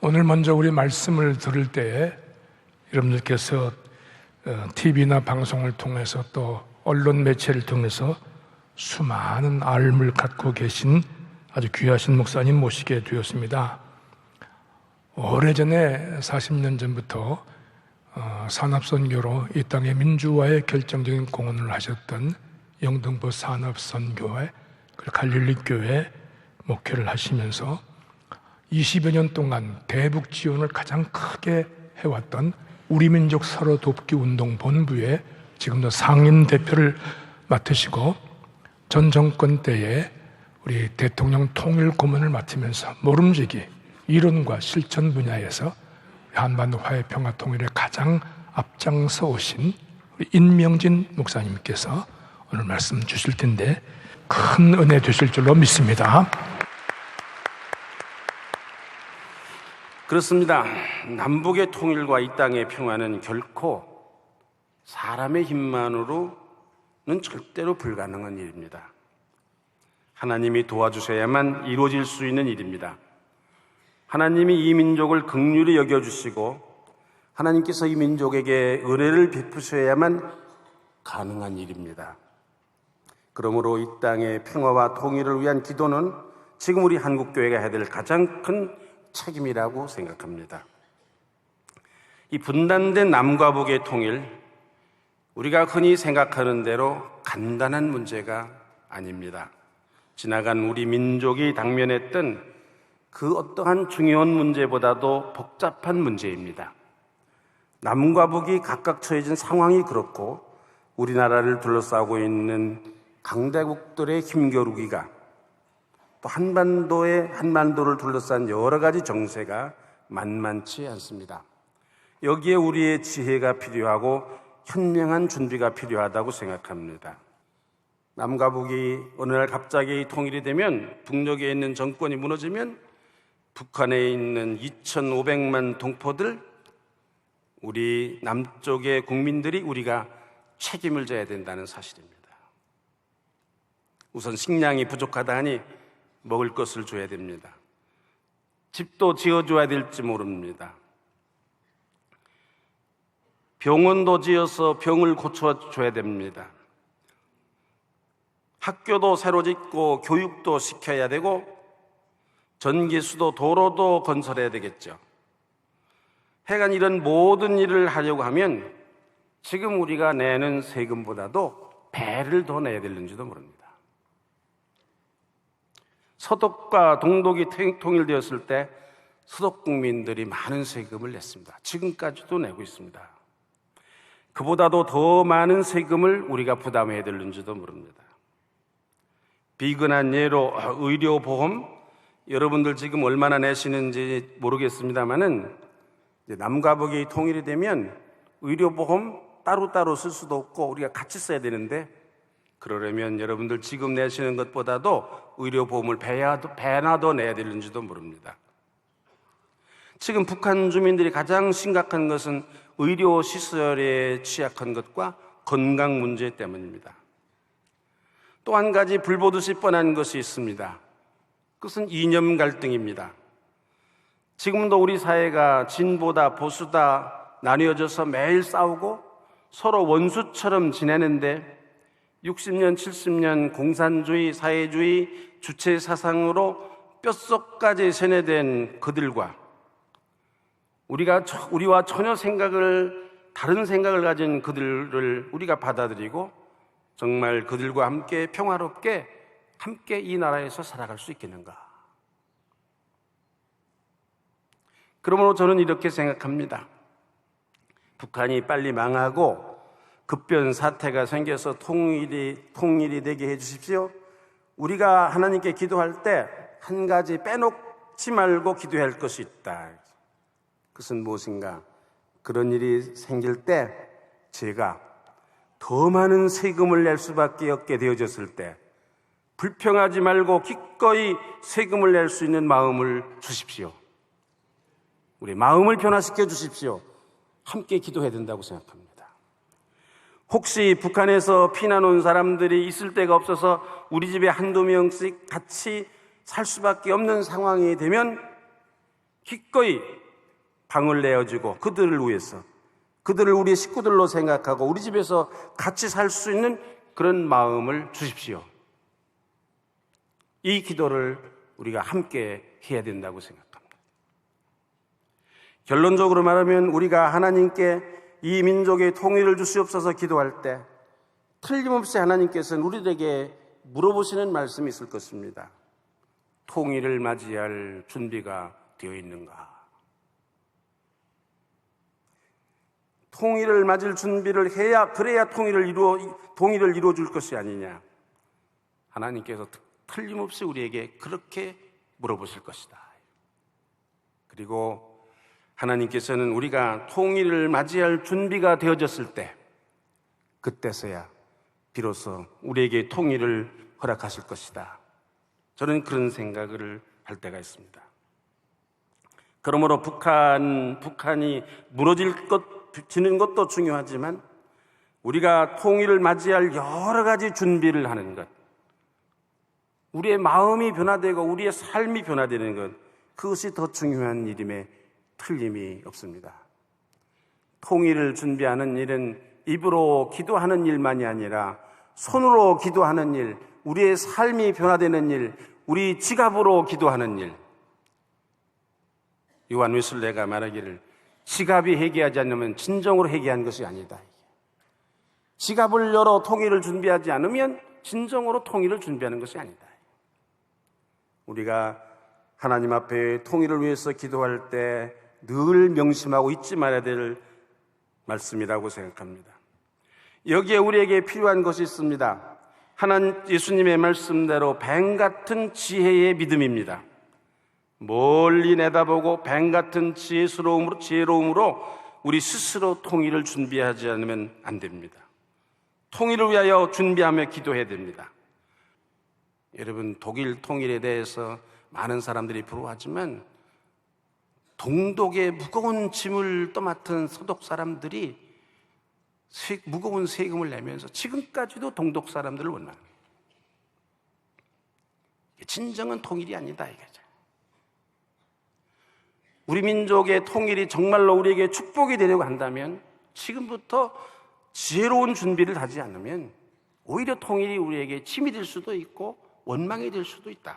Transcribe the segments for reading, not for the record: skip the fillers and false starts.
오늘 먼저 우리 말씀을 들을 때에 여러분들께서 TV나 방송을 통해서 또 언론 매체를 통해서 수많은 알을 갖고 계신 아주 귀하신 목사님 모시게 되었습니다. 오래전에 40년 전부터 산업선교로 이 땅의 민주화에 결정적인 공헌을 하셨던 영등포 산업선교회 그리고 갈릴리교회 목회를 하시면서 20여 년 동안 대북 지원을 가장 크게 해왔던 우리민족 서로 돕기 운동 본부에 지금도 상임 대표를 맡으시고 전 정권 때에 우리 대통령 통일 고문을 맡으면서 모름지기 이론과 실천 분야에서 한반도 화해 평화 통일에 가장 앞장서 오신 우리 임명진 목사님께서 오늘 말씀 주실 텐데 큰 은혜 되실 줄로 믿습니다. 그렇습니다. 남북의 통일과 이 땅의 평화는 결코 사람의 힘만으로는 절대로 불가능한 일입니다. 하나님이 도와주셔야만 이루어질 수 있는 일입니다. 하나님이 이 민족을 긍휼히 여겨주시고 하나님께서 이 민족에게 은혜를 베푸셔야만 가능한 일입니다. 그러므로 이 땅의 평화와 통일을 위한 기도는 지금 우리 한국교회가 해야 될 가장 큰 책임이라고 생각합니다. 이 분단된 남과 북의 통일, 우리가 흔히 생각하는 대로 간단한 문제가 아닙니다. 지나간 우리 민족이 당면했던 그 어떠한 중요한 문제보다도 복잡한 문제입니다. 남과 북이 각각 처해진 상황이 그렇고 우리나라를 둘러싸고 있는 강대국들의 힘겨루기가 또 한반도를 둘러싼 여러 가지 정세가 만만치 않습니다. 여기에 우리의 지혜가 필요하고 현명한 준비가 필요하다고 생각합니다. 남과 북이 어느 날 갑자기 통일이 되면 북녘에 있는 정권이 무너지면 북한에 있는 2,500만 동포들, 우리 남쪽의 국민들이 우리가 책임을 져야 된다는 사실입니다. 우선 식량이 부족하다 하니 먹을 것을 줘야 됩니다. 집도 지어줘야 될지 모릅니다. 병원도 지어서 병을 고쳐줘야 됩니다. 학교도 새로 짓고 교육도 시켜야 되고 전기수도 도로도 건설해야 되겠죠. 하여간 이런 모든 일을 하려고 하면 지금 우리가 내는 세금보다도 배를 더 내야 되는지도 모릅니다. 서독과 동독이 통일되었을 때 서독 국민들이 많은 세금을 냈습니다. 지금까지도 내고 있습니다. 그보다도 더 많은 세금을 우리가 부담해야 되는지도 모릅니다. 비근한 예로 의료보험, 여러분들 지금 얼마나 내시는지 모르겠습니다만은 남과 북이 통일이 되면 의료보험 따로따로 쓸 수도 없고 우리가 같이 써야 되는데 그러려면 여러분들 지금 내시는 것보다도 의료보험을 배나 더 내야 되는지도 모릅니다. 지금 북한 주민들이 가장 심각한 것은 의료시설에 취약한 것과 건강 문제 때문입니다. 또 한 가지 불보듯이 뻔한 것이 있습니다. 그것은 이념 갈등입니다. 지금도 우리 사회가 진보다 보수다 나뉘어져서 매일 싸우고 서로 원수처럼 지내는데 60년, 70년 공산주의, 사회주의, 주체 사상으로 뼛속까지 세뇌된 그들과 우리와 전혀 다른 생각을 가진 그들을 우리가 받아들이고 정말 그들과 함께 평화롭게 함께 이 나라에서 살아갈 수 있겠는가? 그러므로 저는 이렇게 생각합니다. 북한이 빨리 망하고 급변 사태가 생겨서 통일이 되게 해 주십시오. 우리가 하나님께 기도할 때 한 가지 빼놓지 말고 기도해야 할 것이 있다. 그것은 무엇인가? 그런 일이 생길 때 제가 더 많은 세금을 낼 수밖에 없게 되어졌을 때 불평하지 말고 기꺼이 세금을 낼 수 있는 마음을 주십시오. 우리 마음을 변화시켜 주십시오. 함께 기도해야 된다고 생각합니다. 혹시 북한에서 피난 온 사람들이 있을 데가 없어서 우리 집에 한두 명씩 같이 살 수밖에 없는 상황이 되면 기꺼이 방을 내어주고 그들을 위해서, 그들을 우리의 식구들로 생각하고 우리 집에서 같이 살 수 있는 그런 마음을 주십시오. 이 기도를 우리가 함께 해야 된다고 생각합니다. 결론적으로 말하면 우리가 하나님께 이 민족의 통일을 주시옵소서 기도할 때 틀림없이 하나님께서는 우리에게 물어보시는 말씀이 있을 것입니다. 통일을 맞이할 준비가 되어 있는가? 통일을 맞을 준비를 해야, 그래야 통일을 이루어 줄 것이 아니냐. 하나님께서 틀림없이 우리에게 그렇게 물어보실 것이다. 그리고 하나님께서는 우리가 통일을 맞이할 준비가 되어졌을 때, 그때서야 비로소 우리에게 통일을 허락하실 것이다. 저는 그런 생각을 할 때가 있습니다. 그러므로 북한이 무너지는 것도 중요하지만 우리가 통일을 맞이할 여러 가지 준비를 하는 것, 우리의 마음이 변화되고 우리의 삶이 변화되는 것, 그것이 더 중요한 일임에 틀림이 없습니다. 통일을 준비하는 일은 입으로 기도하는 일만이 아니라 손으로 기도하는 일, 우리의 삶이 변화되는 일, 우리 지갑으로 기도하는 일. 요한 웨슬레가 말하기를 지갑이 회개하지 않으면 진정으로 회개한 것이 아니다. 지갑을 열어 통일을 준비하지 않으면 진정으로 통일을 준비하는 것이 아니다. 우리가 하나님 앞에 통일을 위해서 기도할 때 늘 명심하고 잊지 말아야 될 말씀이라고 생각합니다. 여기에 우리에게 필요한 것이 있습니다. 예수님의 말씀대로 뱀 같은 지혜의 믿음입니다. 멀리 내다보고 뱀 같은 지혜로움으로 우리 스스로 통일을 준비하지 않으면 안 됩니다. 통일을 위하여 준비하며 기도해야 됩니다. 여러분, 독일 통일에 대해서 많은 사람들이 부러워하지만 동독의 무거운 짐을 떠맡은 서독 사람들이 무거운 세금을 내면서 지금까지도 동독 사람들을 원망합니다. 진정한 통일이 아니다 이거죠. 우리 민족의 통일이 정말로 우리에게 축복이 되려고 한다면 지금부터 지혜로운 준비를 하지 않으면 오히려 통일이 우리에게 침이 될 수도 있고 원망이 될 수도 있다.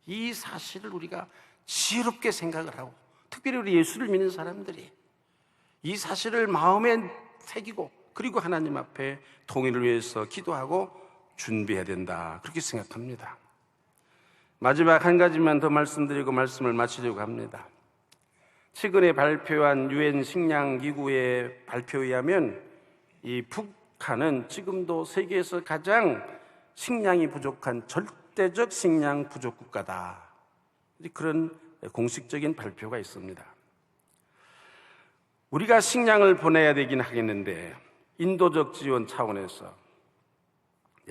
이 사실을 우리가 지혜롭게 생각을 하고, 특별히 우리 예수를 믿는 사람들이 이 사실을 마음에 새기고 그리고 하나님 앞에 통일을 위해서 기도하고 준비해야 된다, 그렇게 생각합니다. 마지막 한 가지만 더 말씀드리고 말씀을 마치려고 합니다. 최근에 발표한 유엔 식량기구의 발표에 의하면 이 북한은 지금도 세계에서 가장 식량이 부족한 절대적 식량 부족 국가다, 그런 공식적인 발표가 있습니다. 우리가 식량을 보내야 되긴 하겠는데 인도적 지원 차원에서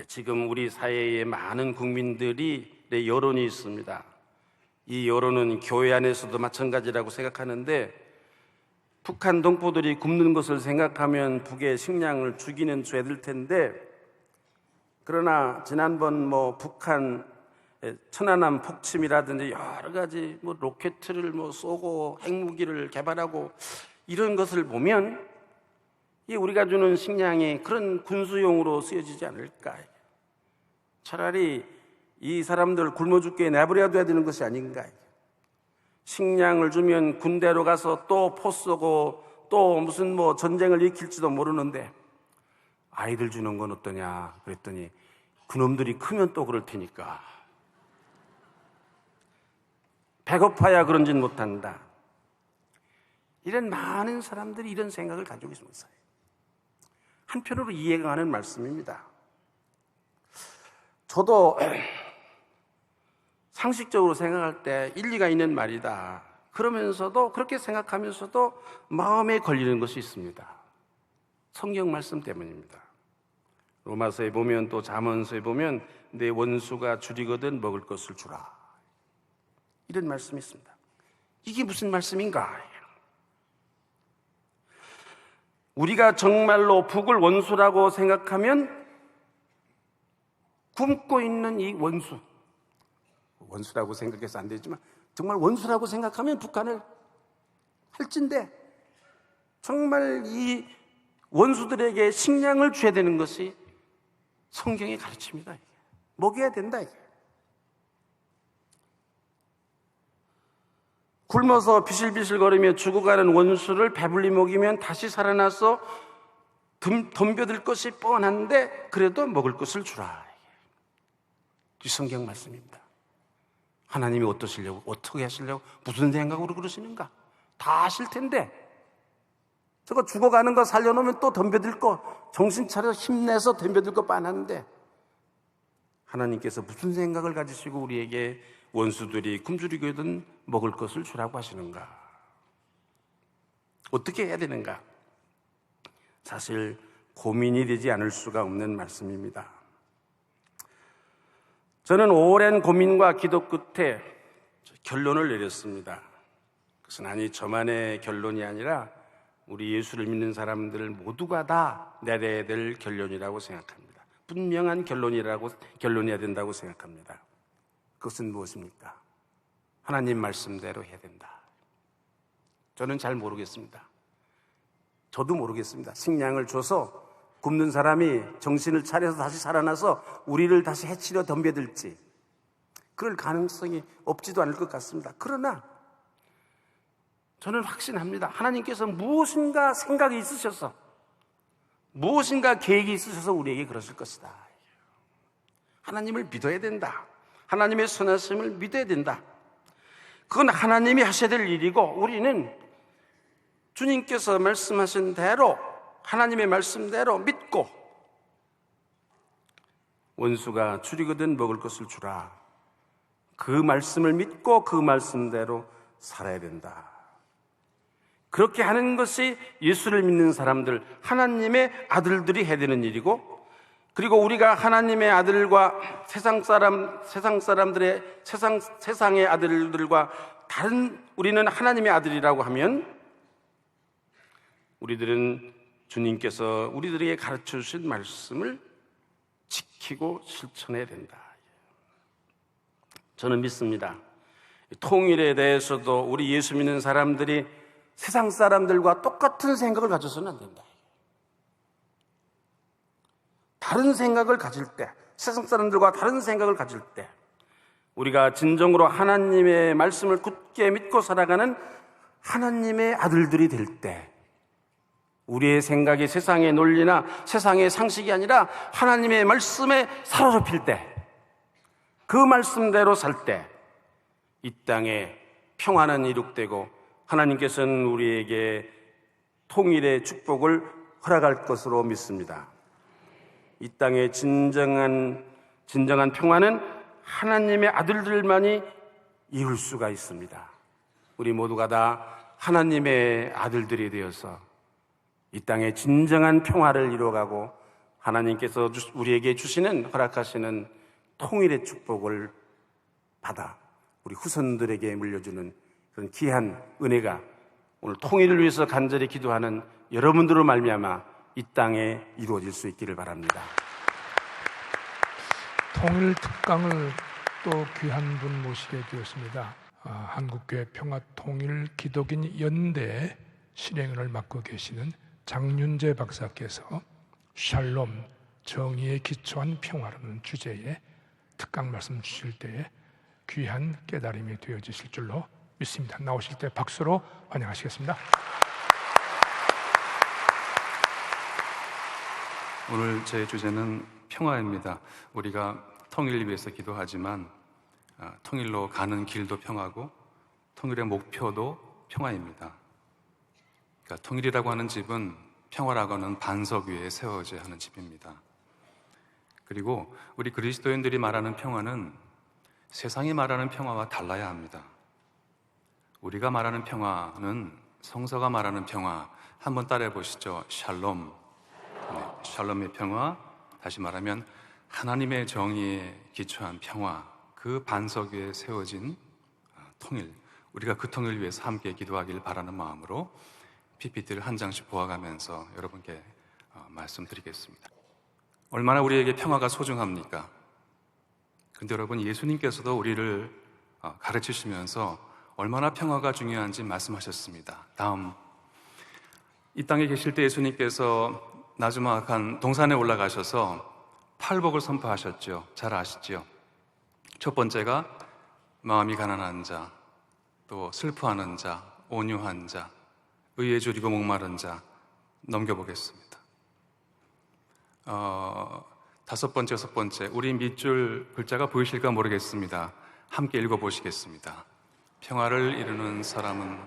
지금 우리 사회에 많은 국민들이 여론이 있습니다. 이 여론은 교회 안에서도 마찬가지라고 생각하는데, 북한 동포들이 굶는 것을 생각하면 북에 식량을 주기는 줘야 될 텐데, 그러나 지난번 북한 천안함 폭침이라든지 여러 가지 로켓을 쏘고 핵무기를 개발하고 이런 것을 보면 우리가 주는 식량이 그런 군수용으로 쓰여지지 않을까. 차라리 이 사람들 굶어 죽게 내버려 둬야 되는 것이 아닌가. 식량을 주면 군대로 가서 또 포 쏘고 또 무슨 전쟁을 일으킬지도 모르는데 아이들 주는 건 어떠냐 그랬더니 그놈들이 크면 또 그럴 테니까 배고파야 그런진 못한다. 이런 많은 사람들이 이런 생각을 가지고 있습니다. 한편으로 이해가 가는 말씀입니다. 저도 상식적으로 생각할 때 일리가 있는 말이다. 그러면서도, 그렇게 생각하면서도 마음에 걸리는 것이 있습니다. 성경 말씀 때문입니다. 로마서에 보면 또 잠언서에 보면 내 원수가 줄이거든 먹을 것을 주라, 이런 말씀이 있습니다. 이게 무슨 말씀인가? 우리가 정말로 북을 원수라고 생각하면 굶고 있는 이 원수라고 생각해서 안 되지만 정말 원수라고 생각하면 북한을 할진데 정말 이 원수들에게 식량을 줘야 되는 것이 성경의 가르침이다. 먹여야 된다. 굶어서 비실비실거리며 죽어가는 원수를 배불리 먹이면 다시 살아나서 덤벼들 것이 뻔한데 그래도 먹을 것을 주라. 이 성경 말씀입니다. 하나님이 어떠시려고, 어떻게 하시려고, 무슨 생각으로 그러시는가 다 아실 텐데 저거 죽어가는 거 살려놓으면 또 덤벼들 거, 정신 차려 힘내서 덤벼들 거 뻔한데 하나님께서 무슨 생각을 가지시고 우리에게 원수들이 굶주리거든 먹을 것을 주라고 하시는가? 어떻게 해야 되는가? 사실 고민이 되지 않을 수가 없는 말씀입니다. 저는 오랜 고민과 기도 끝에 결론을 내렸습니다. 그것은 아니 저만의 결론이 아니라 우리 예수를 믿는 사람들 모두가 다 내려야 될 결론이라고 생각합니다. 분명한 결론이어야 된다고 생각합니다. 그것은 무엇입니까? 하나님 말씀대로 해야 된다. 저는 잘 모르겠습니다. 저도 모르겠습니다. 식량을 줘서 굶는 사람이 정신을 차려서 다시 살아나서 우리를 다시 해치려 덤벼들지 그럴 가능성이 없지도 않을 것 같습니다. 그러나 저는 확신합니다. 하나님께서 무엇인가 생각이 있으셔서 무엇인가 계획이 있으셔서 우리에게 그러실 것이다. 하나님을 믿어야 된다. 하나님의 선하심을 믿어야 된다. 그건 하나님이 하셔야 될 일이고 우리는 주님께서 말씀하신 대로 하나님의 말씀대로 믿고 원수가 줄이거든 먹을 것을 주라. 그 말씀을 믿고 그 말씀대로 살아야 된다. 그렇게 하는 것이 예수를 믿는 사람들, 하나님의 아들들이 해야 되는 일이고 그리고 우리가 하나님의 아들과 세상의 아들들과 다른 우리는 하나님의 아들이라고 하면 우리들은 주님께서 우리들에게 가르쳐 주신 말씀을 지키고 실천해야 된다. 저는 믿습니다. 통일에 대해서도 우리 예수 믿는 사람들이 세상 사람들과 똑같은 생각을 가져서는 안 된다. 다른 생각을 가질 때, 세상 사람들과 다른 생각을 가질 때 우리가 진정으로 하나님의 말씀을 굳게 믿고 살아가는 하나님의 아들들이 될 때 우리의 생각이 세상의 논리나 세상의 상식이 아니라 하나님의 말씀에 사로잡힐 때 그 말씀대로 살 때 이 땅에 평화는 이룩되고 하나님께서는 우리에게 통일의 축복을 허락할 것으로 믿습니다. 이 땅의 진정한 평화는 하나님의 아들들만이 이룰 수가 있습니다. 우리 모두가 다 하나님의 아들들이 되어서 이 땅에 진정한 평화를 이루어가고 하나님께서 우리에게 주시는 허락하시는 통일의 축복을 받아 우리 후손들에게 물려주는 그런 귀한 은혜가 오늘 통일을 위해서 간절히 기도하는 여러분들로 말미암아 이 땅에 이루어질 수 있기를 바랍니다. 통일 특강을 또 귀한 분 모시게 되었습니다. 한국교회 평화통일 기독인 연대 실행을 맡고 계시는 장윤재 박사께서 샬롬, 정의에 기초한 평화라는 주제의 특강 말씀 주실 때에 귀한 깨달음이 되어지실 줄로 믿습니다. 나오실 때 박수로 환영하시겠습니다. 오늘 제 주제는 평화입니다. 우리가 통일을 위해서 기도하지만 통일로 가는 길도 평화고 통일의 목표도 평화입니다. 그러니까 통일이라고 하는 집은 평화라고 하는 반석 위에 세워져야 하는 집입니다. 그리고 우리 그리스도인들이 말하는 평화는 세상이 말하는 평화와 달라야 합니다. 우리가 말하는 평화는 성서가 말하는 평화, 한번 따라해 보시죠. 샬롬. 네, 샬롬의 평화, 다시 말하면 하나님의 정의에 기초한 평화, 그 반석 위에 세워진 통일, 우리가 그 통일을 위해서 함께 기도하길 바라는 마음으로 PPT를 한 장씩 보아가면서 여러분께 말씀드리겠습니다. 얼마나 우리에게 평화가 소중합니까? 근데 여러분, 예수님께서도 우리를 가르치시면서 얼마나 평화가 중요한지 말씀하셨습니다. 다음, 이 땅에 계실 때 예수님께서 나주막한 동산에 올라가셔서 팔복을 선포하셨죠. 잘 아시죠? 첫 번째가 마음이 가난한 자, 또 슬퍼하는 자, 온유한 자, 의에 줄이고 목마른 자. 넘겨보겠습니다. 다섯 번째, 여섯 번째, 우리 밑줄 글자가 보이실까 모르겠습니다. 함께 읽어보시겠습니다. 평화를 이루는 사람은,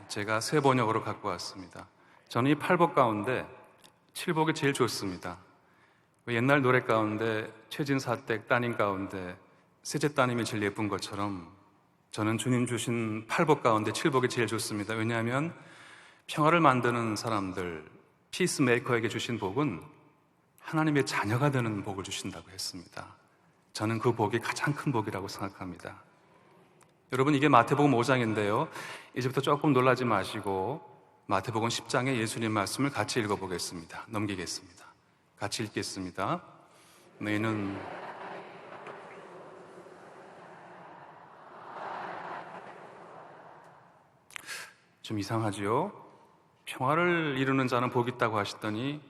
제가 새 번역으로 갖고 왔습니다. 저는 이 8복 가운데 7복이 제일 좋습니다. 옛날 노래 가운데 최진사댁 따님 가운데 셋째 따님이 제일 예쁜 것처럼 저는 주님 주신 8복 가운데 7복이 제일 좋습니다. 왜냐하면 평화를 만드는 사람들, 피스메이커에게 주신 복은 하나님의 자녀가 되는 복을 주신다고 했습니다. 저는 그 복이 가장 큰 복이라고 생각합니다. 여러분, 이게 마태복음 5장인데요. 이제부터 조금 놀라지 마시고 마태복음 10장의 예수님 말씀을 같이 읽어보겠습니다. 넘기겠습니다. 같이 읽겠습니다. 너희는 좀 이상하지요? 평화를 이루는 자는 복이 있다고 하시더니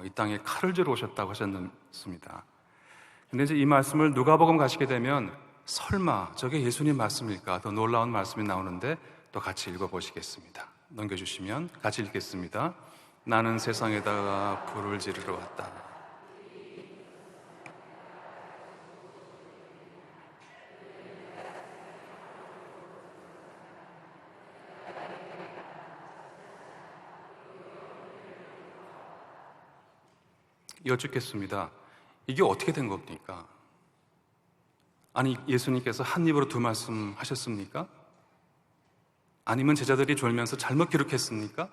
이 땅에 칼을 들어 오셨다고 하셨습니다. 근데 이제 이 말씀을 누가복음 가시게 되면 설마 저게 예수님 말씀일까? 더 놀라운 말씀이 나오는데 또 같이 읽어보시겠습니다. 넘겨주시면 같이 읽겠습니다. 나는 세상에다가 불을 지르러 왔다. 여쭙겠습니다. 이게 어떻게 된 겁니까? 아니, 예수님께서 한 입으로 두 말씀 하셨습니까? 아니면 제자들이 졸면서 잘못 기록했습니까?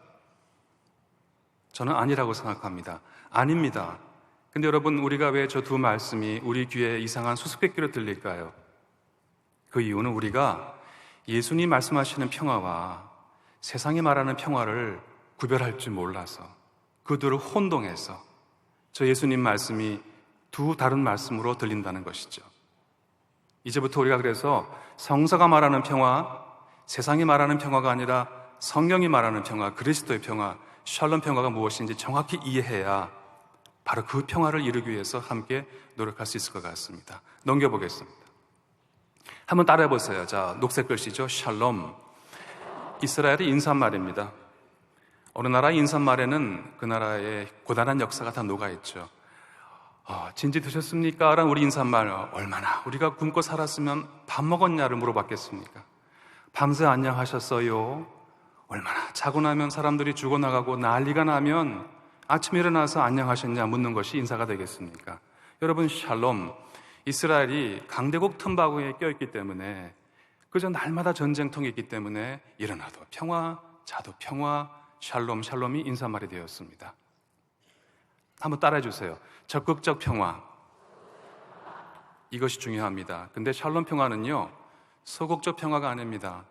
저는 아니라고 생각합니다. 아닙니다. 근데 여러분, 우리가 왜 저 두 말씀이 우리 귀에 이상한 수수께끼로 들릴까요? 그 이유는 우리가 예수님 말씀하시는 평화와 세상이 말하는 평화를 구별할 줄 몰라서, 그 둘을 혼동해서 저 예수님 말씀이 두 다른 말씀으로 들린다는 것이죠. 이제부터 우리가 그래서 성서가 말하는 평화, 세상이 말하는 평화가 아니라 성경이 말하는 평화, 그리스도의 평화, 샬롬 평화가 무엇인지 정확히 이해해야 바로 그 평화를 이루기 위해서 함께 노력할 수 있을 것 같습니다. 넘겨보겠습니다. 한번 따라해보세요. 자, 녹색 글씨죠. 샬롬. 이스라엘의 인사말입니다. 어느 나라의 인사말에는 그 나라의 고단한 역사가 다 녹아있죠. 진지 드셨습니까? 라는 우리 인사말, 얼마나 우리가 굶고 살았으면 밥 먹었냐를 물어봤겠습니까? 밤새 안녕하셨어요? 얼마나 자고 나면 사람들이 죽어나가고 난리가 나면 아침에 일어나서 안녕하셨냐 묻는 것이 인사가 되겠습니까? 여러분, 샬롬, 이스라엘이 강대국 틈바구니에 껴있기 때문에 그저 날마다 전쟁통이 있기 때문에 일어나도 평화, 자도 평화, 샬롬, 샬롬이 인사말이 되었습니다. 한번 따라해 주세요. 적극적 평화. 이것이 중요합니다. 근데 샬롬 평화는요, 소극적 평화가 아닙니다.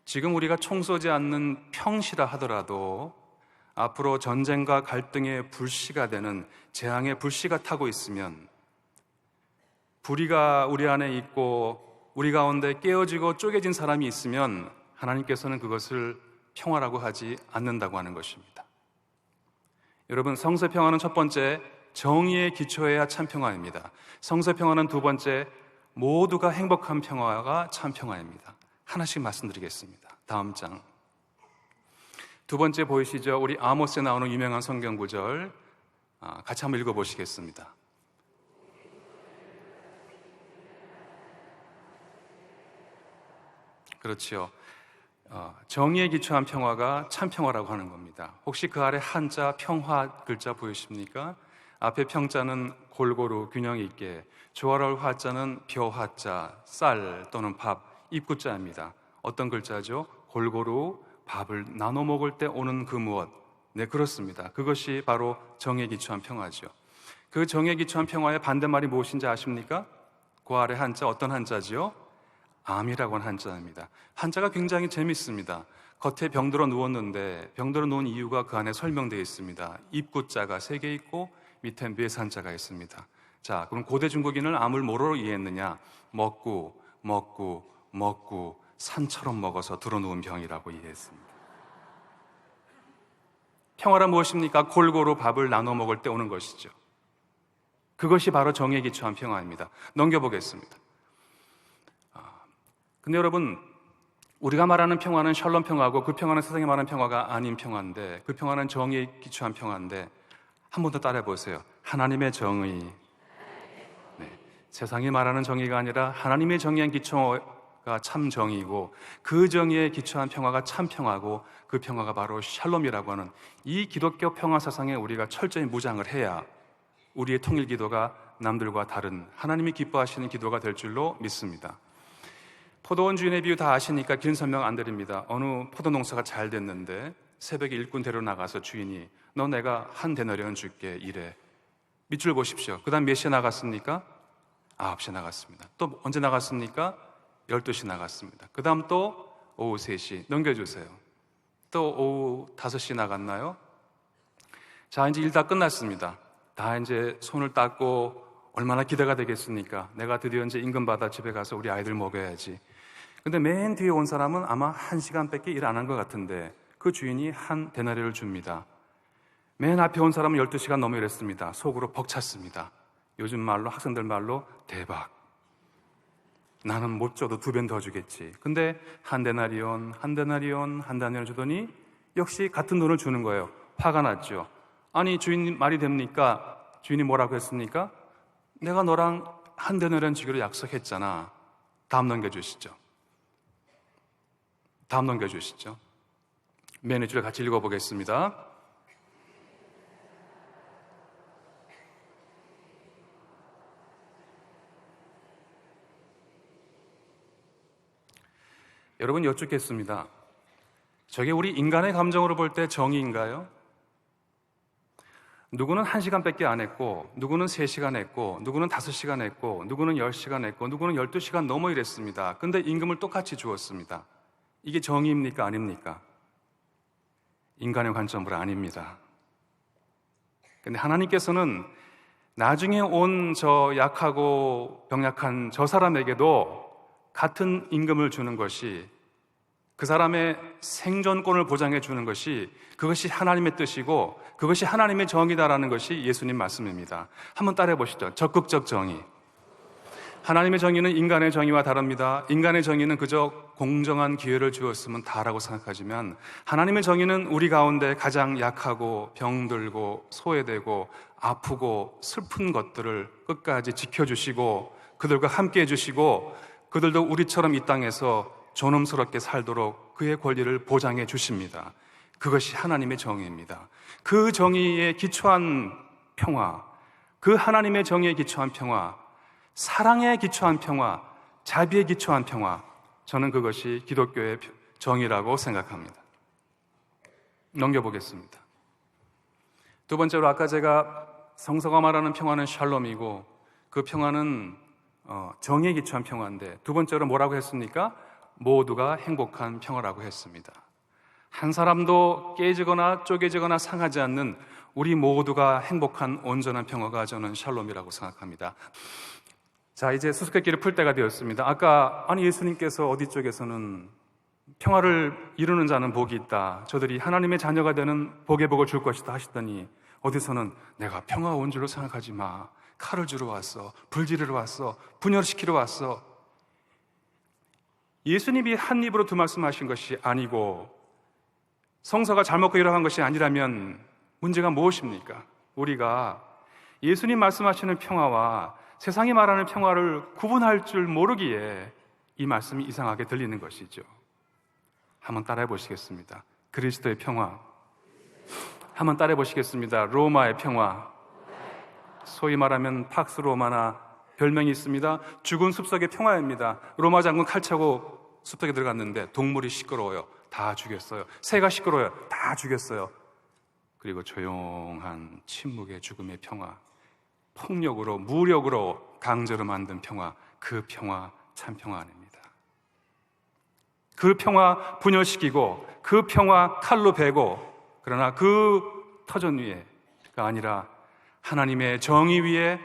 지금 우리가 총 쏘지 않는 평시라 하더라도 앞으로 전쟁과 갈등의 불씨가 되는 재앙의 불씨가 타고 있으면 불의가 우리 안에 있고 우리 가운데 깨어지고 쪼개진 사람이 있으면 하나님께서는 그것을 평화라고 하지 않는다고 하는 것입니다. 여러분, 성서 평화는 첫 번째, 정의에 기초해야 참 평화입니다. 성서 평화는 두 번째, 모두가 행복한 평화가 참 평화입니다. 하나씩 말씀드리겠습니다. 다음 장. 두 번째 보이시죠? 우리 아모스에 나오는 유명한 성경 구절, 같이 한번 읽어보시겠습니다. 그렇죠. 정의에 기초한 평화가 참 평화라고 하는 겁니다. 혹시 그 아래 한자 평화 글자 보이십니까? 앞에 평자는 골고루 균형 있게, 조화로울 화자는 벼화자, 쌀 또는 밥, 입구자입니다. 어떤 글자죠? 골고루 밥을 나눠 먹을 때 오는 그 무엇. 네, 그렇습니다. 그것이 바로 정의에 기초한 평화죠. 그 정의에 기초한 평화의 반대말이 무엇인지 아십니까? 그 아래 한자, 어떤 한자지요? 암이라고 하는 한자입니다. 한자가 굉장히 재밌습니다. 겉에 병들어 누웠는데 병들어 누운 이유가 그 안에 설명되어 있습니다. 입구자가 3개 있고 밑에 뇌산자가 있습니다. 자, 그럼 고대 중국인을 암을 뭐로 이해했느냐? 먹고 산처럼 먹어서 들어누운 병이라고 이해했습니다. 평화란 무엇입니까? 골고루 밥을 나눠 먹을 때 오는 것이죠. 그것이 바로 정의에 기초한 평화입니다. 넘겨보겠습니다. 근데 여러분, 우리가 말하는 평화는 샬롬 평화고, 그 평화는 세상이 말하는 평화가 아닌 평화인데, 그 평화는 정의에 기초한 평화인데, 한 번 더 따라해 보세요. 하나님의 정의. 네, 세상이 말하는 정의가 아니라 하나님의 정의한 기초가 참 정의고, 그 정의에 기초한 평화가 참 평화고, 그 평화가 바로 샬롬이라고 하는 이 기독교 평화 사상에 우리가 철저히 무장을 해야 우리의 통일 기도가 남들과 다른 하나님이 기뻐하시는 기도가 될 줄로 믿습니다. 포도원 주인의 비유 다 아시니까 긴 설명 안 드립니다. 어느 포도 농사가 잘 됐는데 새벽에 일꾼 데려 나가서 주인이 너 내가 한 데나리온 줄게 이래. 밑줄 보십시오. 그 다음 몇 시에 나갔습니까? 9시에 나갔습니다. 또 언제 나갔습니까? 12시 나갔습니다. 그 다음 또 오후 3시 넘겨주세요. 또 오후 5시 나갔나요? 자, 이제 일 다 끝났습니다. 다 이제 손을 닦고 얼마나 기대가 되겠습니까? 내가 드디어 이제 임금 받아 집에 가서 우리 아이들 먹여야지. 근데 맨 뒤에 온 사람은 아마 1시간밖에 일 안 한 것 같은데 그 주인이 한 데나리를 줍니다. 맨 앞에 온 사람은 12시간 넘어 일했습니다. 속으로 벅찼습니다. 요즘 말로, 학생들 말로 대박. 나는 못 줘도 2배 더 주겠지. 근데 한 데나리온 주더니 역시 같은 돈을 주는 거예요. 화가 났죠. 아니, 주인 말이 됩니까? 주인이 뭐라고 했습니까? 내가 너랑 한 데나리온 주기로 약속했잖아. 다음 넘겨주시죠. 매니저를 같이 읽어보겠습니다. 여러분 여쭙겠습니다. 저게 우리 인간의 감정으로 볼 때 정의인가요? 누구는 1시간밖에 안 했고, 누구는 3시간 했고, 누구는 5시간 했고, 누구는 10시간 했고, 누구는 12시간 넘어 일했습니다. 근데 임금을 똑같이 주었습니다. 이게 정의입니까? 아닙니까? 인간의 관점으로 아닙니다. 근데 하나님께서는 나중에 온 저 약하고 병약한 저 사람에게도 같은 임금을 주는 것이, 그 사람의 생존권을 보장해 주는 것이, 그것이 하나님의 뜻이고 그것이 하나님의 정의다라는 것이 예수님 말씀입니다. 한번 따라해 보시죠. 적극적 정의. 하나님의 정의는 인간의 정의와 다릅니다. 인간의 정의는 그저 공정한 기회를 주었으면 다라고 생각하지만, 하나님의 정의는 우리 가운데 가장 약하고 병들고 소외되고 아프고 슬픈 것들을 끝까지 지켜주시고 그들과 함께 해주시고, 그들도 우리처럼 이 땅에서 존엄스럽게 살도록 그의 권리를 보장해 주십니다. 그것이 하나님의 정의입니다. 그 정의에 기초한 평화, 그 하나님의 정의에 기초한 평화, 사랑에 기초한 평화, 자비에 기초한 평화, 저는 그것이 기독교의 정의라고 생각합니다. 넘겨보겠습니다. 두 번째로, 아까 제가 성서가 말하는 평화는 샬롬이고 그 평화는 정의에 기초한 평화인데, 두 번째로 뭐라고 했습니까? 모두가 행복한 평화라고 했습니다. 한 사람도 깨지거나 쪼개지거나 상하지 않는 우리 모두가 행복한 온전한 평화가 저는 샬롬이라고 생각합니다. 자, 이제 수수께끼를 풀 때가 되었습니다. 아까 예수님께서 어디 쪽에서는 평화를 이루는 자는 복이 있다, 저들이 하나님의 자녀가 되는 복의 복을 줄 것이다 하시더니, 어디서는 내가 평화 온 줄로 생각하지 마, 칼을 주러 왔어, 불 지르러 왔어, 분열시키러 왔어. 예수님이 한 입으로 두 말씀하신 것이 아니고 성서가 잘못 기록한 것이 아니라면 문제가 무엇입니까? 우리가 예수님 말씀하시는 평화와 세상이 말하는 평화를 구분할 줄 모르기에 이 말씀이 이상하게 들리는 것이죠. 한번 따라해 보시겠습니다. 그리스도의 평화. 한번 따라해 보시겠습니다. 로마의 평화. 소위 말하면 팍스 로마나 별명이 있습니다. 죽은 숲속의 평화입니다. 로마 장군 칼 차고 숲속에 들어갔는데 동물이 시끄러워요. 다 죽였어요. 새가 시끄러워요. 다 죽였어요. 그리고 조용한 침묵의 죽음의 평화, 폭력으로, 무력으로 강제로 만든 평화, 그 평화 참 평화 아닙니다. 그 평화 분열시키고 그 평화 칼로 베고, 그러나 그 터전 위에가 아니라 하나님의 정의 위에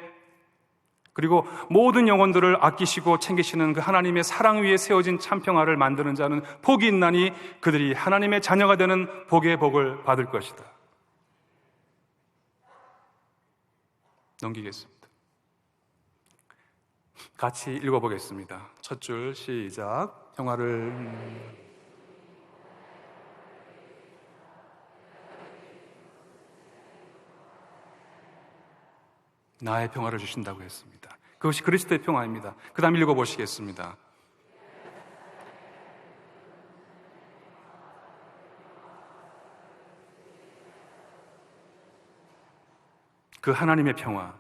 그리고 모든 영혼들을 아끼시고 챙기시는 그 하나님의 사랑 위에 세워진 참 평화를 만드는 자는 복이 있나니 그들이 하나님의 자녀가 되는 복의 복을 받을 것이다. 넘기겠습니다. 같이 읽어보겠습니다. 첫 줄 시작. 평화를 나의 평화를 주신다고 했습니다. 그것이 그리스도의 평화입니다. 그 다음 읽어보시겠습니다. 그 하나님의 평화,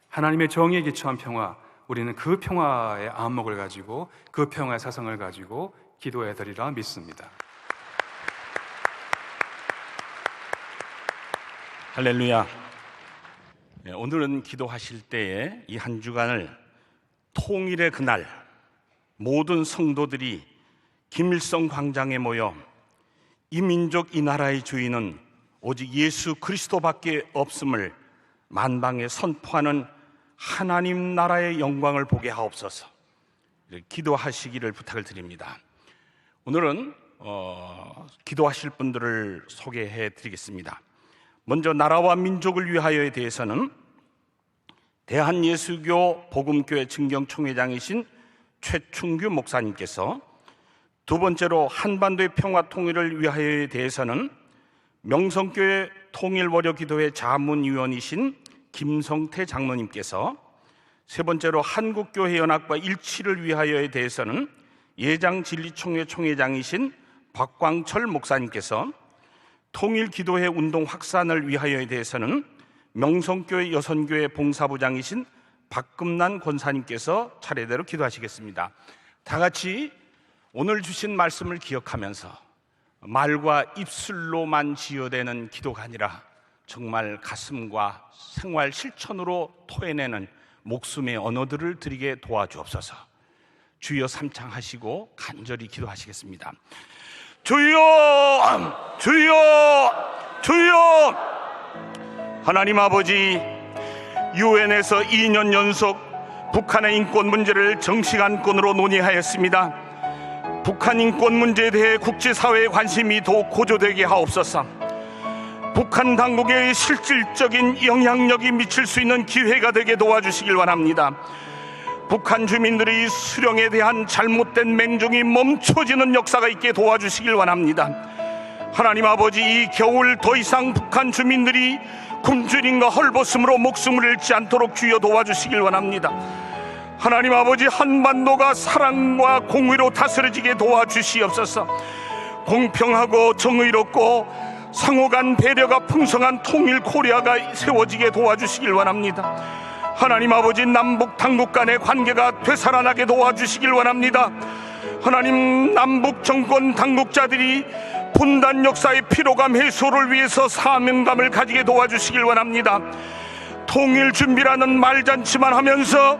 하나님의 정의에 기초한 평화, 우리는 그 평화의 안목을 가지고 그 평화의 사상을 가지고 기도해 드리라 믿습니다. 할렐루야. 오늘은 기도하실 때에 이 한 주간을 통일의 그날 모든 성도들이 김일성 광장에 모여 이 민족 이 나라의 주인은 오직 예수 그리스도밖에 없음을 만방에 선포하는 하나님 나라의 영광을 보게 하옵소서. 기도하시기를 부탁을 드립니다. 오늘은 기도하실 분들을 소개해 드리겠습니다. 먼저 나라와 민족을 위하여에 대해서는 대한예수교 복음교회 증경총회장이신 최충규 목사님께서, 두 번째로 한반도의 평화 통일을 위하여에 대해서는 명성교회 통일월요기도회 자문위원이신 김성태 장로님께서, 세 번째로 한국교회연합과 일치를 위하여에 대해서는 예장진리총회 총회장이신 박광철 목사님께서, 통일기도회 운동 확산을 위하여에 대해서는 명성교회 여선교회 봉사부장이신 박금난 권사님께서 차례대로 기도하시겠습니다. 다 같이 오늘 주신 말씀을 기억하면서 말과 입술로만 지어대는 기도가 아니라 정말 가슴과 생활 실천으로 토해내는 목숨의 언어들을 드리게 도와주옵소서. 주여 삼창하시고 간절히 기도하시겠습니다. 주여, 주여, 주여. 하나님 아버지, 유엔에서 2년 연속 북한의 인권 문제를 정식 안건으로 논의하였습니다. 북한 인권 문제에 대해 국제사회의 관심이 더욱 고조되게 하옵소서. 북한 당국의 실질적인 영향력이 미칠 수 있는 기회가 되게 도와주시길 바랍니다. 북한 주민들의 수령에 대한 잘못된 맹종이 멈춰지는 역사가 있게 도와주시길 원합니다. 하나님 아버지, 이 겨울 더 이상 북한 주민들이 굶주림과 헐벗음으로 목숨을 잃지 않도록 주여 도와주시길 원합니다. 하나님 아버지, 한반도가 사랑과 공의로 다스려지게 도와주시옵소서. 공평하고 정의롭고 상호간 배려가 풍성한 통일 코리아가 세워지게 도와주시길 원합니다. 하나님 아버지, 남북 당국 간의 관계가 되살아나게 도와주시길 원합니다. 하나님, 남북 정권 당국자들이 분단 역사의 피로감 해소를 위해서 사명감을 가지게 도와주시길 원합니다. 통일 준비라는 말잔치만 하면서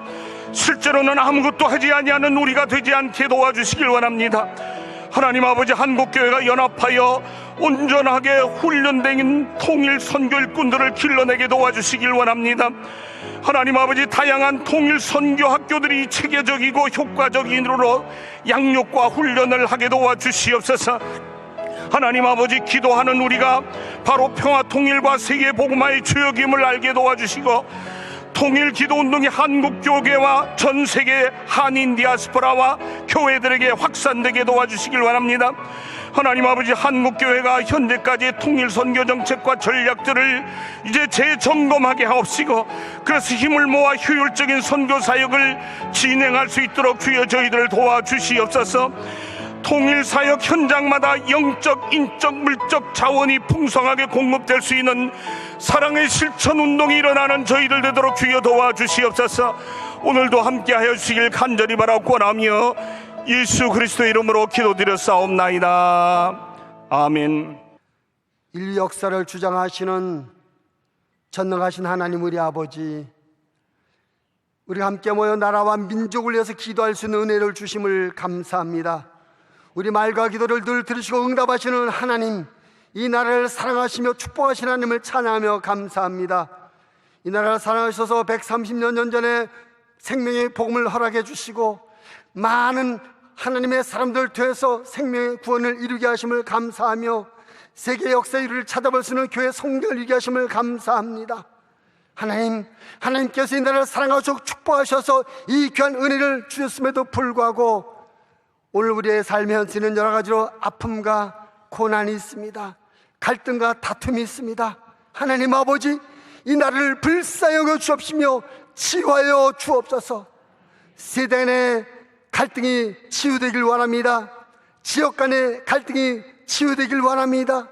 실제로는 아무것도 하지 아니하는 우리가 되지 않게 도와주시길 원합니다. 하나님 아버지, 한국교회가 연합하여 온전하게 훈련된 통일 선교 일꾼들을 길러내게 도와주시길 원합니다. 하나님 아버지, 다양한 통일 선교 학교들이 체계적이고 효과적인으로 양육과 훈련을 하게 도와주시옵소서. 하나님 아버지, 기도하는 우리가 바로 평화 통일과 세계 복음화의 주역임을 알게 도와주시고, 통일 기도 운동이 한국 교계와 전 세계 한인 디아스포라와 교회들에게 확산되게 도와주시길 바랍니다. 하나님 아버지, 한국 교회가 현재까지 통일 선교 정책과 전략들을 이제 재점검하게 하옵시고, 그래서 힘을 모아 효율적인 선교 사역을 진행할 수 있도록 주여 저희들을 도와주시옵소서. 통일 사역 현장마다 영적, 인적, 물적 자원이 풍성하게 공급될 수 있는 사랑의 실천 운동이 일어나는 저희들 되도록 주여 도와주시옵소서. 오늘도 함께하여 주시길 간절히 바라고 원하며 예수 그리스도의 이름으로 기도드렸사옵나이다. 아멘. 인류 역사를 주장하시는 전능하신 하나님 우리 아버지, 우리 함께 모여 나라와 민족을 위해서 기도할 수 있는 은혜를 주심을 감사합니다. 우리 말과 기도를 늘 들으시고 응답하시는 하나님, 이 나라를 사랑하시며 축복하신 하나님을 찬양하며 감사합니다. 이 나라를 사랑하셔서 130년 전에 생명의 복음을 허락해 주시고 많은 하나님의 사람들 통해서 생명의 구원을 이루게 하심을 감사하며 세계 역사의 이루를 찾아볼 수 있는 교회 성경을 이루게 하심을 감사합니다. 하나님께서 이 나라를 사랑하시고 축복하셔서 이 귀한 은혜를 주셨음에도 불구하고 오늘 우리의 삶의 현실은 여러 가지로 아픔과 고난이 있습니다. 갈등과 다툼이 있습니다. 하나님 아버지, 이 나라를 불쌍히 여겨 주옵시며 치유하여 주옵소서. 세대 간의 갈등이 치유되길 원합니다. 지역 간의 갈등이 치유되길 원합니다.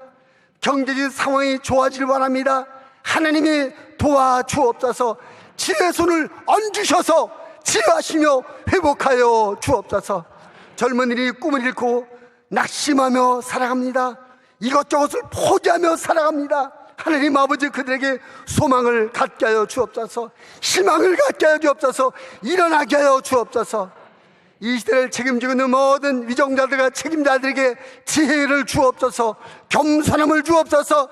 경제적 상황이 좋아지길 원합니다. 하나님이 도와주옵소서. 치유의 손을 얹으셔서 치유하시며 회복하여 주옵소서. 젊은이들이 꿈을 잃고 낙심하며 살아갑니다. 이것저것을 포기하며 살아갑니다. 하나님 아버지, 그들에게 소망을 갖게 하여 주옵소서. 희망을 갖게 하여 주옵소서. 일어나게 하여 주옵소서. 이 시대를 책임지고 있는 모든 위정자들과 책임자들에게 지혜를 주옵소서. 겸손함을 주옵소서.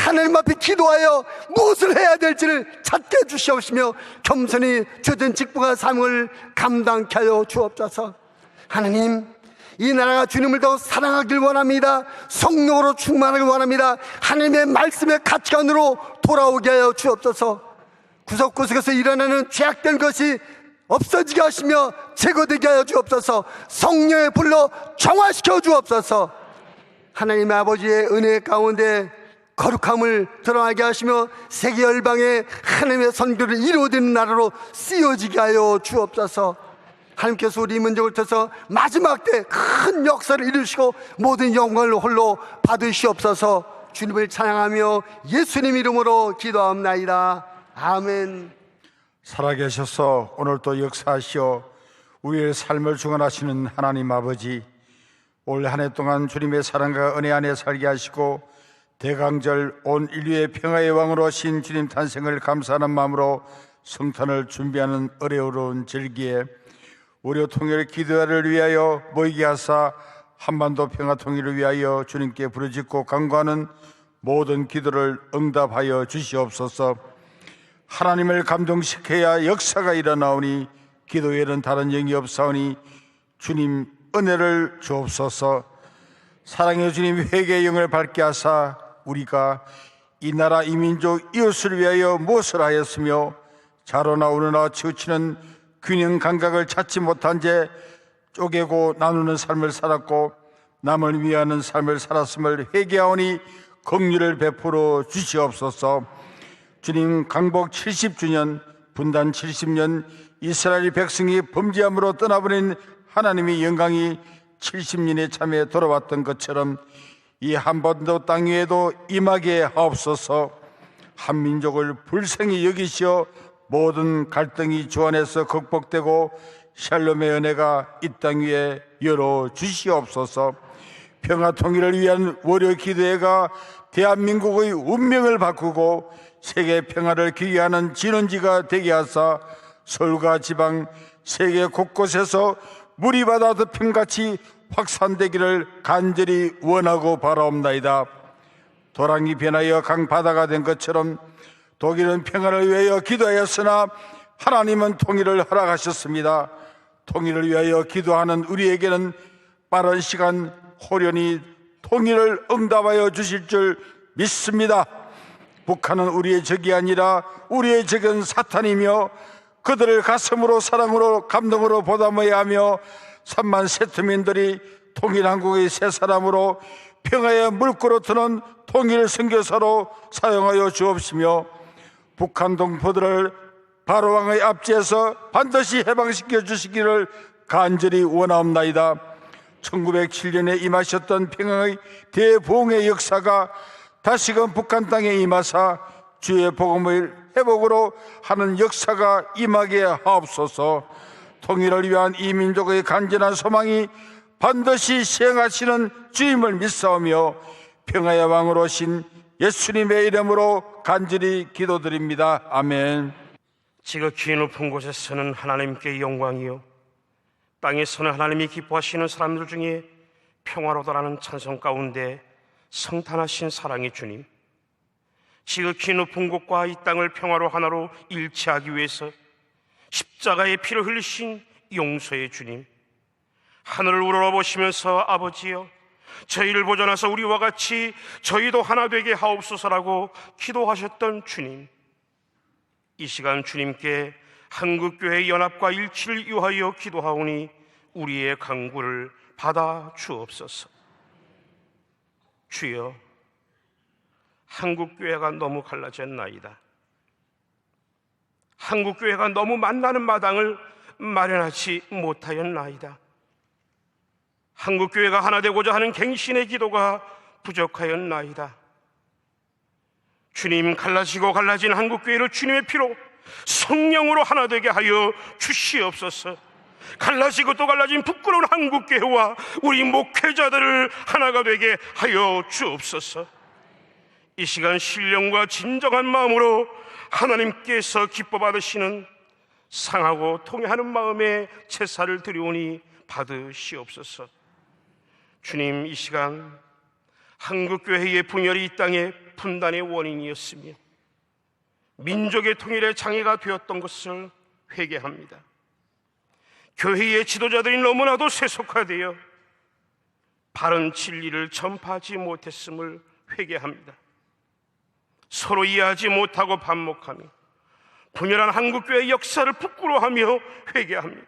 하나님 앞에 기도하여 무엇을 해야 될지를 찾게 주시옵시며 겸손히 주어진 직분과 사명을 감당케 하여 주옵소서. 하나님, 이 나라가 주님을 더 사랑하길 원합니다. 성령으로 충만하길 원합니다. 하나님의 말씀의 가치관으로 돌아오게 하여 주옵소서. 구석구석에서 일어나는 죄악된 것이 없어지게 하시며 제거되게 하여 주옵소서. 성령의 불로 정화시켜 주옵소서. 하나님의 아버지의 은혜 가운데 거룩함을 드러나게 하시며 세계 열방에 하나님의 선교를 이루어지는 나라로 쓰여지게 하여 주옵소서. 하나님께서 우리 민족을 통해서 마지막 때 큰 역사를 이루시고 모든 영광을 홀로 받으시옵소서. 주님을 찬양하며 예수님 이름으로 기도합나이다. 아멘. 살아계셔서 오늘도 역사하시어 우리의 삶을 주관하시는 하나님 아버지, 올 한 해 동안 주님의 사랑과 은혜 안에 살게 하시고 대강절 온 인류의 평화의 왕으로 오신 주님 탄생을 감사하는 마음으로 성탄을 준비하는 어려운 절기에 우리 통일 기도회를 위하여 모이게 하사 한반도 평화 통일을 위하여 주님께 부르짖고 간구하는 모든 기도를 응답하여 주시옵소서. 하나님을 감동시켜야 역사가 일어나오니 기도에는 다른 영이 없사오니 주님 은혜를 주옵소서. 사랑의 주님, 회개의 영을 밝게 하사 우리가 이 나라 이 민족 이웃을 위하여 무엇을 하였으며 자로나 우러나 치우치는 균형 감각을 찾지 못한 채 쪼개고 나누는 삶을 살았고 남을 위하는 삶을 살았음을 회개하오니 긍휼을 베풀어 주시옵소서. 주님, 강복 70주년, 분단 70년 이스라엘 백성이 범죄함으로 떠나버린 하나님의 영광이 70년의 참에 돌아왔던 것처럼 이 한반도 땅 위에도 임하게 하옵소서. 한민족을 불쌍히 여기시어 모든 갈등이 주 안에서 극복되고 샬롬의 은혜가 이 땅 위에 열어 주시옵소서. 평화 통일을 위한 월요 기도회가 대한민국의 운명을 바꾸고 세계 평화를 기여하는 진원지가 되게 하사 서울과 지방 세계 곳곳에서 물이 바다 덮임같이 확산되기를 간절히 원하고 바라옵나이다. 도랑이 변하여 강바다가 된 것처럼 독일은 평화를 위하여 기도하였으나 하나님은 통일을 허락하셨습니다. 통일을 위하여 기도하는 우리에게는 빠른 시간 호련히 통일을 응답하여 주실 줄 믿습니다. 북한은 우리의 적이 아니라 우리의 적은 사탄이며 그들을 가슴으로 사랑으로 감동으로 보담해야 하며 3만 세트민들이 통일한국의 새 사람으로 평화의 물꼬로 트는 통일 선교사로 사용하여 주옵시며 북한 동포들을 바로왕의 압제에서 반드시 해방시켜 주시기를 간절히 원하옵나이다. 1907년에 임하셨던 평화의 대부흥의 역사가 다시금 북한 땅에 임하사 주의 복음을 회복으로 하는 역사가 임하게 하옵소서. 통일을 위한 이 민족의 간절한 소망이 반드시 시행하시는 주임을 믿사오며 평화의 왕으로 오신 예수님의 이름으로 간절히 기도드립니다. 아멘. 지극히 높은 곳에서는 하나님께 영광이요 땅에서는 하나님이 기뻐하시는 사람들 중에 평화로다라는 찬송 가운데 성탄하신 사랑의 주님, 지극히 높은 곳과 이 땅을 평화로 하나로 일치하기 위해서 십자가의 피를 흘리신 용서의 주님, 하늘을 우러러보시면서 아버지여, 저희를 보존하사 우리와 같이 저희도 하나 되게 하옵소서라고 기도하셨던 주님, 이 시간 주님께 한국교회의 연합과 일치를 위하여 기도하오니 우리의 간구를 받아 주옵소서. 주여, 한국교회가 너무 갈라졌나이다. 한국교회가 너무 만나는 마당을 마련하지 못하였나이다. 한국교회가 하나 되고자 하는 갱신의 기도가 부족하였나이다. 주님, 갈라지고 갈라진 한국교회를 주님의 피로 성령으로 하나 되게 하여 주시옵소서. 갈라지고 또 갈라진 부끄러운 한국교회와 우리 목회자들을 하나가 되게 하여 주옵소서. 이 시간 신령과 진정한 마음으로 하나님께서 기뻐 받으시는 상하고 통회하는 마음의 제사를 드리오니 받으시옵소서. 주님, 이 시간 한국교회의 분열이 이 땅의 분단의 원인이었으며 민족의 통일의 장애가 되었던 것을 회개합니다. 교회의 지도자들이 너무나도 세속화되어 바른 진리를 전파하지 못했음을 회개합니다. 서로 이해하지 못하고 반목하며 분열한 한국교회의 역사를 부끄러워하며 회개합니다.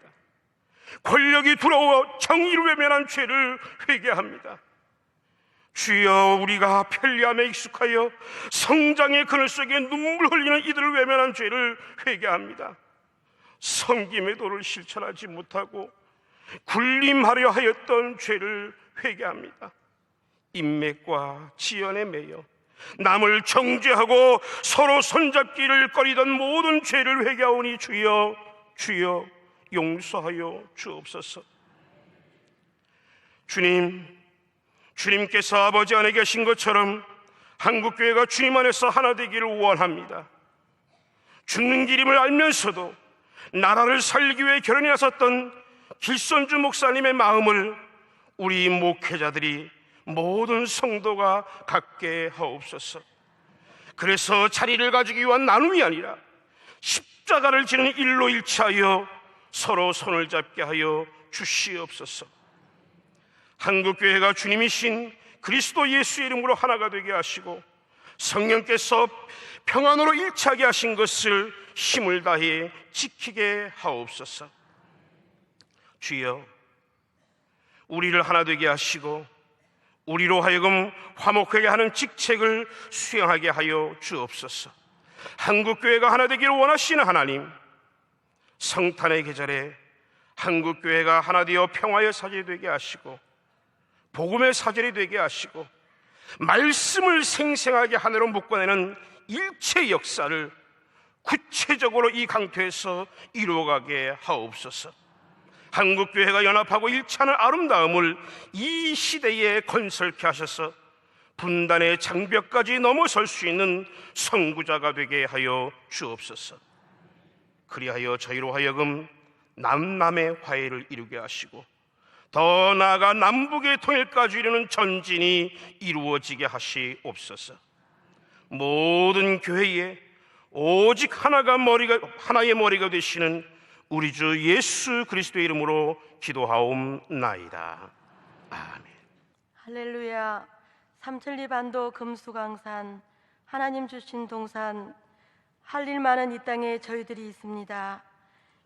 권력이 들어와 정의를 외면한 죄를 회개합니다. 주여, 우리가 편리함에 익숙하여 성장의 그늘 속에 눈물 흘리는 이들을 외면한 죄를 회개합니다. 섬김의 도를 실천하지 못하고 군림하려 하였던 죄를 회개합니다. 인맥과 지연에 매여 남을 정죄하고 서로 손잡기를 꺼리던 모든 죄를 회개하오니 주여, 주여 용서하여 주옵소서. 주님, 주님께서 아버지 안에 계신 것처럼 한국교회가 주님 안에서 하나 되기를 원합니다. 죽는 길임을 알면서도 나라를 살리기 위해 결연히 나섰던 길선주 목사님의 마음을 우리 목회자들이 모든 성도가 갖게 하옵소서. 그래서 자리를 가지기 위한 나눔이 아니라 십자가를 지는 일로 일치하여 서로 손을 잡게 하여 주시옵소서. 한국교회가 주님이신 그리스도 예수의 이름으로 하나가 되게 하시고 성령께서 평안으로 일치하게 하신 것을 힘을 다해 지키게 하옵소서. 주여, 우리를 하나 되게 하시고 우리로 하여금 화목하게 하는 직책을 수행하게 하여 주옵소서. 한국교회가 하나 되기를 원하시는 하나님, 성탄의 계절에 한국교회가 하나 되어 평화의 사절이 되게 하시고 복음의 사절이 되게 하시고 말씀을 생생하게 하늘로 묶어내는 일체 역사를 구체적으로 이 강토에서 이루어가게 하옵소서. 한국교회가 연합하고 일치하는 아름다움을 이 시대에 건설케 하셔서 분단의 장벽까지 넘어설 수 있는 선구자가 되게 하여 주옵소서. 그리하여 저희로 하여금 남남의 화해를 이루게 하시고 더 나아가 남북의 통일까지 이루는 전진이 이루어지게 하시옵소서. 모든 교회에 오직 하나의 머리가 되시는 우리 주 예수 그리스도의 이름으로 기도하옵나이다. 아멘. 할렐루야. 삼천리 반도 금수강산, 하나님 주신 동산, 할 일 많은 이 땅에 저희들이 있습니다.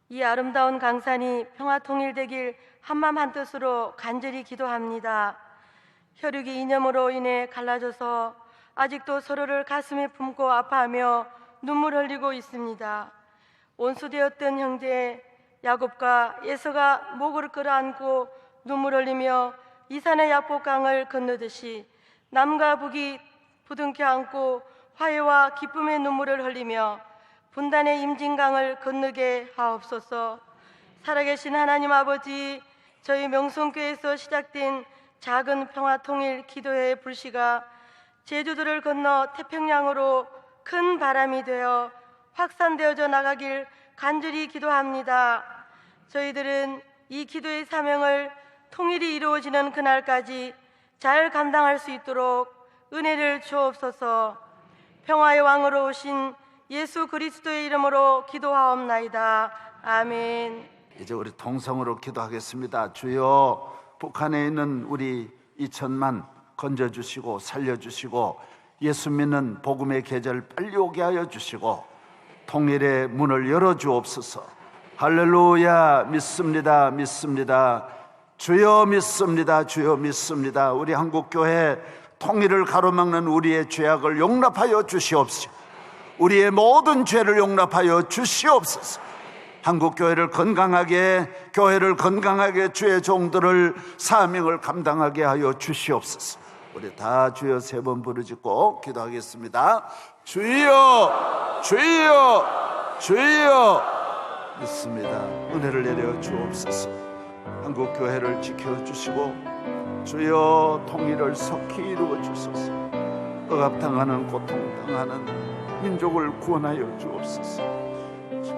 이 아름다운 강산이 평화 통일되길 한마음 한뜻으로 간절히 기도합니다. 혈육의 이념으로 인해 갈라져서 아직도 서로를 가슴에 품고 아파하며 눈물 흘리고 있습니다. 원수되었던 형제 야곱과 에서가 목을 끌어안고 눈물 흘리며 이산의 야복강을 건너듯이 남과 북이 부둥켜 안고 화해와 기쁨의 눈물을 흘리며 분단의 임진강을 건너게 하옵소서. 살아계신 하나님 아버지, 저희 명성교회에서 시작된 작은 평화통일 기도회의 불씨가 제주도를 건너 태평양으로 큰 바람이 되어 확산되어져 나가길 간절히 기도합니다. 저희들은 이 기도의 사명을 통일이 이루어지는 그날까지 잘 감당할 수 있도록 은혜를 주옵소서. 평화의 왕으로 오신 예수 그리스도의 이름으로 기도하옵나이다. 아멘. 이제 우리 통성으로 기도하겠습니다. 주여, 북한에 있는 우리 2천만 건져주시고 살려주시고 예수 믿는 복음의 계절 빨리 오게 하여 주시고 통일의 문을 열어주옵소서. 할렐루야. 믿습니다. 믿습니다. 주여 믿습니다. 주여 믿습니다. 우리 한국교회 통일을 가로막는 우리의 죄악을 용납하여 주시옵시고 우리의 모든 죄를 용납하여 주시옵소서. 한국교회를 건강하게, 교회를 건강하게, 주의 종들을 사명을 감당하게 하여 주시옵소서. 우리 다 주여 3번 부르짖고 기도하겠습니다. 주여, 주여, 주여. 믿습니다. 은혜를 내려 주옵소서. 한국교회를 지켜주시고 주여 통일을 속히 이루어 주소서. 억압당하는, 고통당하는 민족을 구원하여 주옵소서.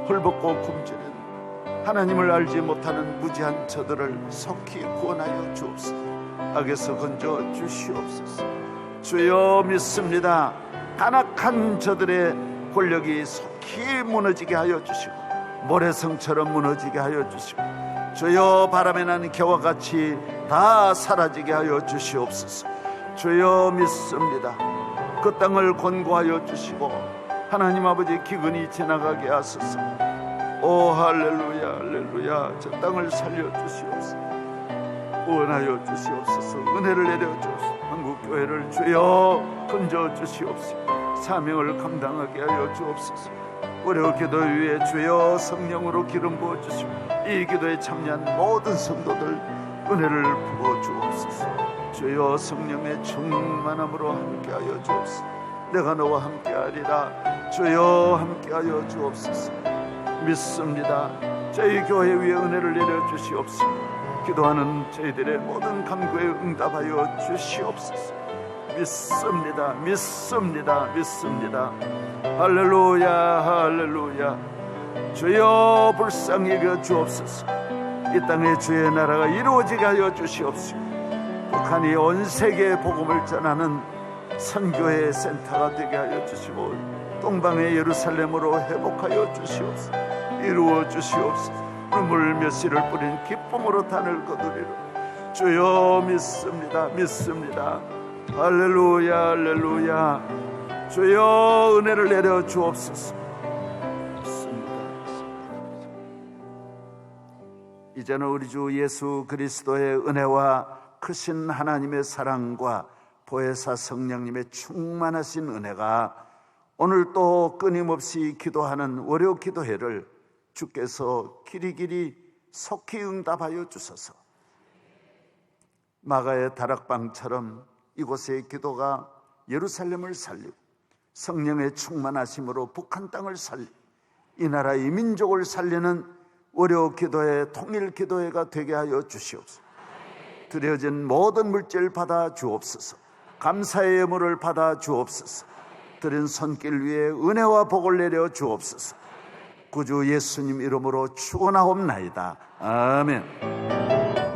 헐벗고 굶주린 하나님을 알지 못하는 무지한 저들을 속히 구원하여 주옵소서. 악에서 건져 주시옵소서. 주여 믿습니다. 간악한 저들의 권력이 속히 무너지게 하여 주시고 모래성처럼 무너지게 하여 주시고 주여 바람에 난 겨와 같이 다 사라지게 하여 주시옵소서. 주여 믿습니다. 그 땅을 권고하여 주시고 하나님 아버지 기근이 지나가게 하소서. 오 할렐루야, 할렐루야. 저 땅을 살려주시옵소서. 구원하여 주시옵소서. 은혜를 내려 주옵소서. 한국교회를 주여 건져 주시옵소서. 사명을 감당하게 하여 주옵소서. 우리 기도 위에 주여 성령으로 기름 부어 주시고 이 기도에 참여한 모든 성도들 은혜를 부어 주옵소서. 주여 성령의 충만함으로 함께하여 주옵소서. 내가 너와 함께하리라. 주여 함께하여 주옵소서. 믿습니다. 저희 교회 위에 은혜를 내려 주시옵소서. 기도하는 저희들의 모든 간구에 응답하여 주시옵소서. 믿습니다. 믿습니다. 믿습니다. 할렐루야, 할렐루야. 주여 불쌍히 여겨 주옵소서. 이 땅에 주의 나라가 이루어지게 하여 주시옵소서. 북한이 온 세계에 복음을 전하는 선교의 센터가 되게 하여 주시고 동방의 예루살렘으로 회복하여 주시옵소서. 이루어 주시옵소서. 눈물 몇 시를 뿌린 기쁨으로 단을 거두리라. 주여 믿습니다. 믿습니다. 할렐루야, 할렐루야. 주여 은혜를 내려 주옵소서. 믿습니다. 이제는 우리 주 예수 그리스도의 은혜와 크신 하나님의 사랑과 보혜사 성령님의 충만하신 은혜가 오늘 또 끊임없이 기도하는 월요 기도회를 주께서 길이길이 속히 응답하여 주소서. 마가의 다락방처럼 이곳의 기도가 예루살렘을 살리고 성령의 충만하심으로 북한 땅을 살리고 이 나라 이 민족을 살리는 월요 기도회, 통일 기도회가 되게 하여 주시옵소서. 드려진 모든 물질 받아 주옵소서. 감사의 예물을 받아 주옵소서. 드린 손길 위에 은혜와 복을 내려 주옵소서. 구주 예수님 이름으로 축원하옵나이다. 아멘.